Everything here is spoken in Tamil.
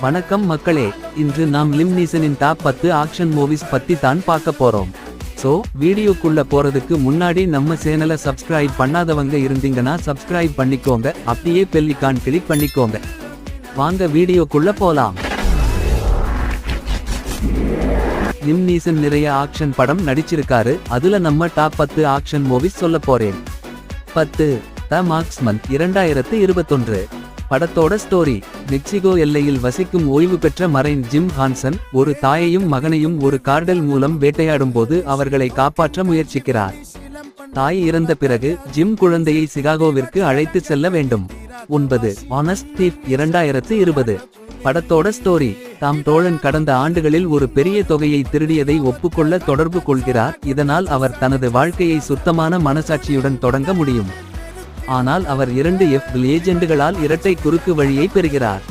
வணக்கம் மக்களே, இன்று நாம் லிம் நீசனின் டாப் 10 ஆக்ஷன் மூவிஸ் பத்தி தான் பார்க்க போறோம். சோ வீடியோக்குள்ள போறதுக்கு முன்னாடி நம்ம சேனலை சப்ஸ்கிரைப் பண்ணாதவங்க இருந்தீங்கன்னா சப்ஸ்கிரைப் பண்ணிக்கோங்க, அப்படியே பெல் ஐகான் கிளிக் பண்ணிக்கோங்க. வாங்க வீடியோக்குள்ள போலாம். லிம் நீசன் நிறைய ஆக்ஷன் படம் நடிச்சிருக்காரு. அதுல நம்ம டாப் 10 ஆக்ஷன் மூவிஸ் சொல்ல போறேன். 10 த மார்க்ஸ்மன் 2021. படத்தோட ஸ்டோரி: மெக்சிகோ எல்லையில் வசிக்கும் ஓய்வு பெற்ற மரைன் ஜிம் ஹான்சன் ஒரு தாயையும் மகனையும் ஒரு கார்டல் மூலம் வேட்டையாடும்போது அவர்களை காப்பாற்ற முயற்சிக்கிறார். தாய் இறந்த பிறகு ஜிம் குழந்தையை சிகாகோவிற்கு அழைத்து செல்ல வேண்டும். 9 ஆனஸ்ட் தீஃப் 2020. படத்தோட ஸ்டோரி: தாம் தோழன் கடந்த ஆண்டுகளில் ஒரு பெரிய தொகையை திருடியதை ஒப்புக்கொள்ள தொடர்பு கொள்கிறார். இதனால் அவர் தனது வாழ்க்கையை சுத்தமான மனசாட்சியுடன் தொடங்க முடியும். ஆனால் அவர் 2 FBI ஏஜெண்டுகளால் இரட்டை குறுக்கு வழியை பெறுகிறார்.